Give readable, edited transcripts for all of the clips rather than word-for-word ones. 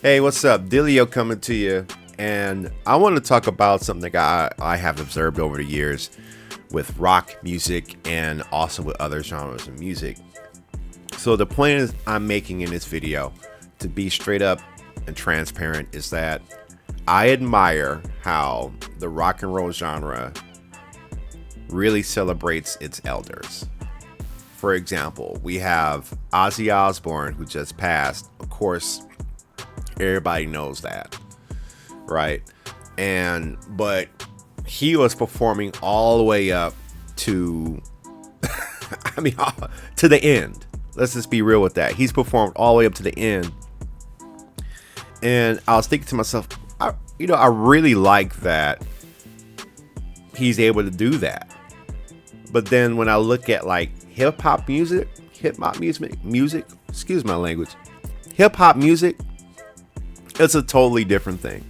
Hey, what's up? Dilio coming to you. And I want to talk about something I have observed over the years with rock music and also with other genres of music. So the point is I'm making in this video, to be straight up and transparent, is that I admire how the rock and roll genre really celebrates its elders. For example, we have Ozzy Osbourne, who just passed. Of course, everybody knows that, right? But he was performing all the way up to, to the end. Let's just be real with that. He's performed all the way up to the end. And I was thinking to myself, I really like that he's able to do that. But then when I look at like hip hop music, excuse my language, hip hop music, it's a totally different thing.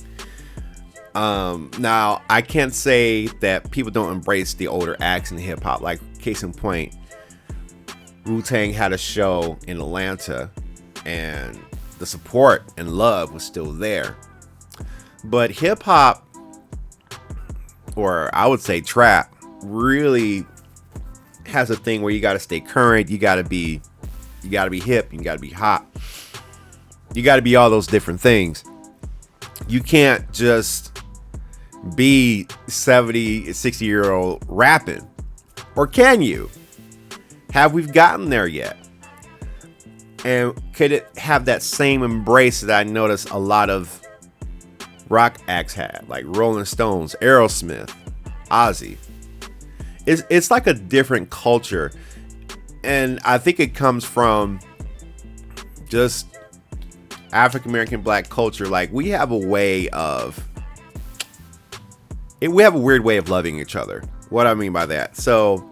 Now I can't say that people don't embrace the older acts in hip hop. Like, case in point, Wu-Tang had a show in Atlanta and the support and love was still there. But hip hop, or I would say trap, really has a thing where you got to stay current. You got to be hip. You got to be hot. You got to be all those different things. You can't just be 70, 60-year-old rapping. Or can you? Have we gotten there yet? And could it have that same embrace that I noticed a lot of rock acts had, like Rolling Stones, Aerosmith, Ozzy? It's like a different culture, and I think it comes from just African American black culture. Like, we have a weird way of loving each other. What I mean by that, so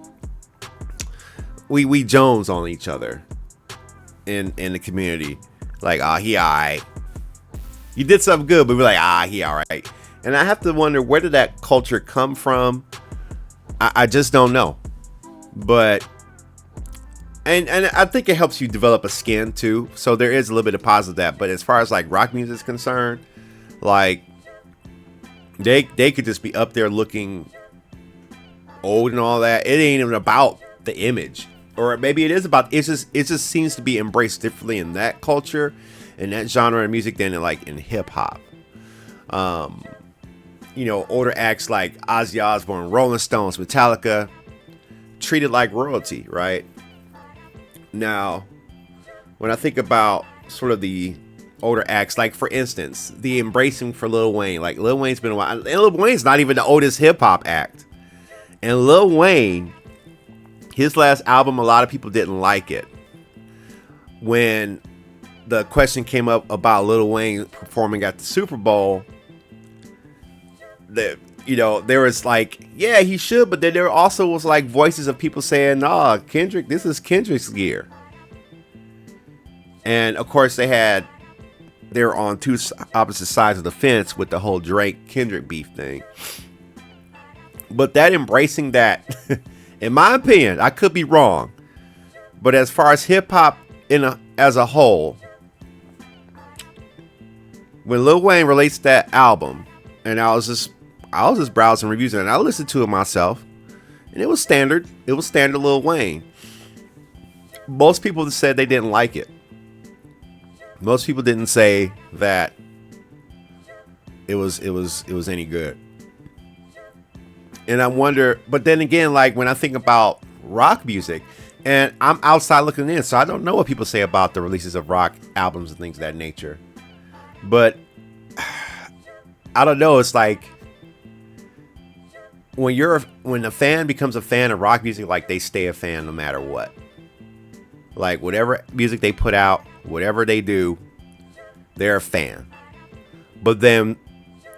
we Jones on each other in the community. Like, he alright. You did something good, but we're like, he alright. And I have to wonder, where did that culture come from? I just don't know. But and I think it helps you develop a skin too. So there is a little bit of positive that. But as far as like rock music is concerned, like they could just be up there looking old and all that. It ain't even about the image. Or maybe it is about, it just seems to be embraced differently in that culture, in that genre of music, than in hip hop. Older acts like Ozzy Osbourne, Rolling Stones, Metallica, treated like royalty, right? Now, when I think about sort of the older acts, like for instance, the embracing for Lil Wayne, like Lil Wayne's been a while, and Lil Wayne's not even the oldest hip hop act. And Lil Wayne, his last album, a lot of people didn't like it. When the question came up about Lil Wayne performing at the Super Bowl, there was like, yeah, he should, but then there also was like voices of people saying, nah, Kendrick, this is Kendrick's gear. And of course they're on two opposite sides of the fence with the whole Drake Kendrick beef thing. But that embracing that, in my opinion, I could be wrong, but as far as hip hop as a whole, when Lil Wayne released that album, and I was just browsing reviews, and I listened to it myself, and it was standard. It was standard Lil Wayne. Most people said they didn't like it. Most people didn't say that it was any good. And I wonder, but then again, like when I think about rock music, and I'm outside looking in, so I don't know what people say about the releases of rock albums and things of that nature. But I don't know. It's like, when a fan becomes a fan of rock music, like they stay a fan no matter what. Like whatever music they put out, whatever they do, they're a fan. But then,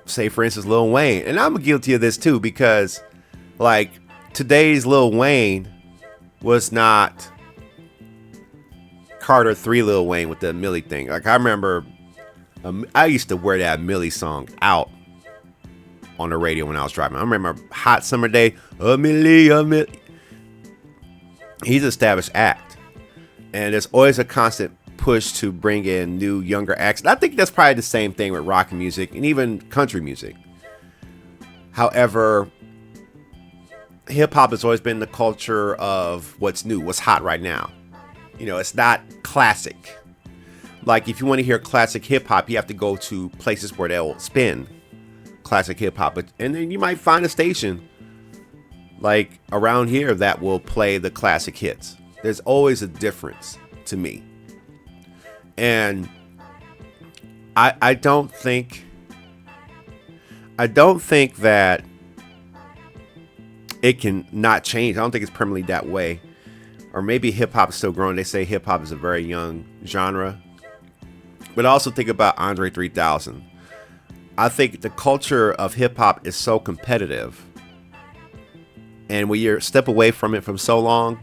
say for instance, Lil Wayne, and I'm guilty of this too, because like today's Lil Wayne was not Carter 3 Lil Wayne with the Millie thing. Like I remember, I used to wear that Millie song out on the radio when I was driving. I remember Hot Summer Day, a Millie. He's an established act, and there's always a constant push to bring in new, younger acts. And I think that's probably the same thing with rock music and even country music. However, hip hop has always been the culture of what's new, what's hot right now. You know, it's not classic. Like if you want to hear classic hip hop, you have to go to places where they'll spin classic hip hop. And then you might find a station like around here that will play the classic hits. There's always a difference to me. And I don't think that it can not change. I don't think it's permanently that way. Or maybe hip hop is still growing. They say hip hop is a very young genre. But I also think about Andre 3000. I think the culture of hip hop is so competitive. And when you step away from it from so long,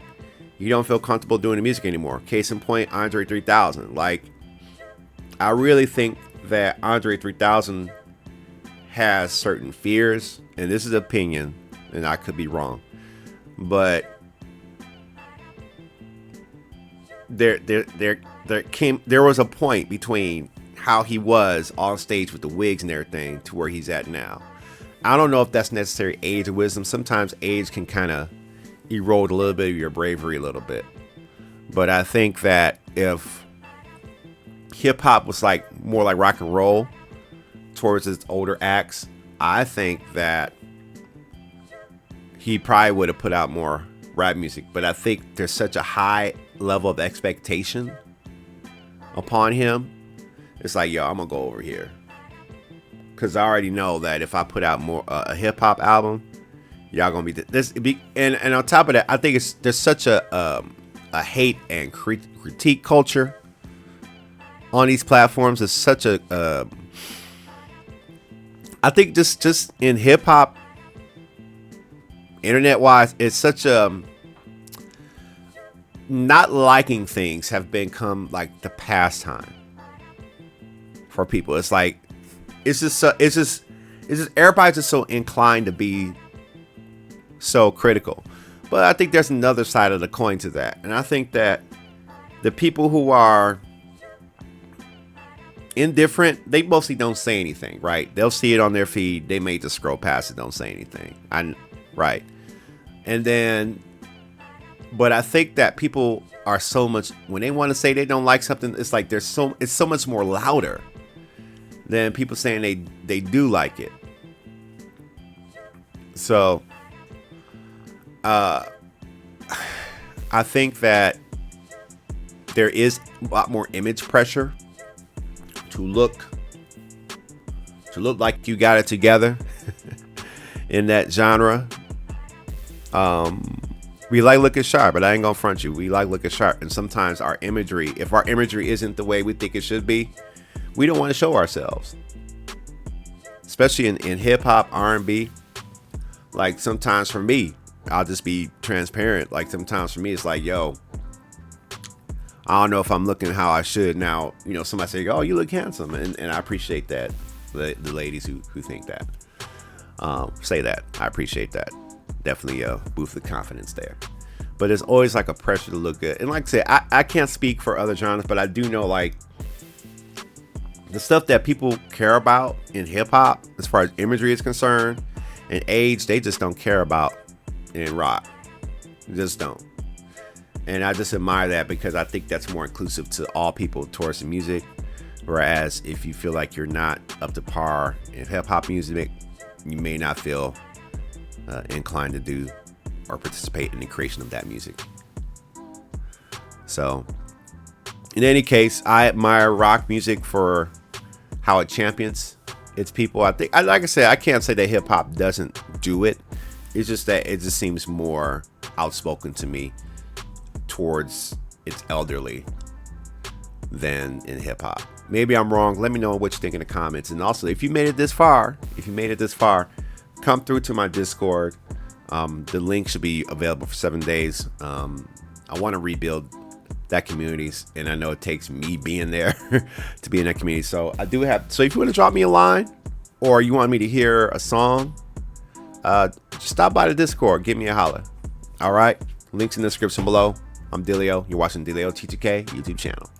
you don't feel comfortable doing the music anymore. Case in point, Andre 3000. Like, I really think that Andre 3000 has certain fears, and this is opinion, and I could be wrong, but there was a point between how he was on stage with the wigs and everything to where he's at now. I don't know if that's necessary age or wisdom. Sometimes age can kind of erode a little bit of your bravery a little bit. But I think that if hip hop was like more like rock and roll towards its older acts, I think that he probably would have put out more rap music. But I think there's such a high level of expectation upon him. It's like, yo, I'm gonna go over here, because I already know that if I put out more a hip hop album, y'all gonna be this. And on top of that, I think there's such a hate and critique culture on these platforms. It's such a I think just in hip hop, internet wise, it's such a not liking things have become like the pastime for people. It's like it's just everybody's just so inclined to be so critical. But I think there's another side of the coin to that, and I think that the people who are indifferent, they mostly don't say anything, right? They'll see it on their feed, they may just scroll past it, don't say anything. Right. And then, but I think that people are so much, when they want to say they don't like something, it's like it's so much more louder than people saying they do like it. So I think that there is a lot more image pressure to look like you got it together in that genre. We like looking sharp, but I ain't gonna front you. We like looking sharp, and sometimes our imagery, if our imagery isn't the way we think it should be, we don't want to show ourselves. Especially in hip hop, R&B. Like sometimes for me, I'll just be transparent. Like sometimes for me, it's like, yo, I don't know if I'm looking how I should. Now, you know, somebody say, oh, you look handsome. And I appreciate that. The ladies who think that, say that. I appreciate that. Definitely boost the confidence there. But there's always like a pressure to look good. And like I said, I can't speak for other genres, but I do know like the stuff that people care about in hip hop, as far as imagery is concerned, and age, they just don't care about in rock. They just don't. And I just admire that, because I think that's more inclusive to all people towards the music. Whereas if you feel like you're not up to par in hip hop music, you may not feel inclined to do or participate in the creation of that music. So in any case, I admire rock music for how it champions its people. I think, like I said, I can't say that hip hop doesn't do it. It's just that it just seems more outspoken to me towards its elderly than in hip hop. Maybe I'm wrong. Let me know what you think in the comments. And also, if you made it this far, come through to my Discord. The link should be available for 7 days. I want to rebuild that community, and I know it takes me being there to be in that community. So I do have. So if you want to drop me a line, or you want me to hear a song, just stop by the Discord. Give me a holler. All right. Links in the description below. I'm Dilio. You're watching Dilio T2K YouTube channel.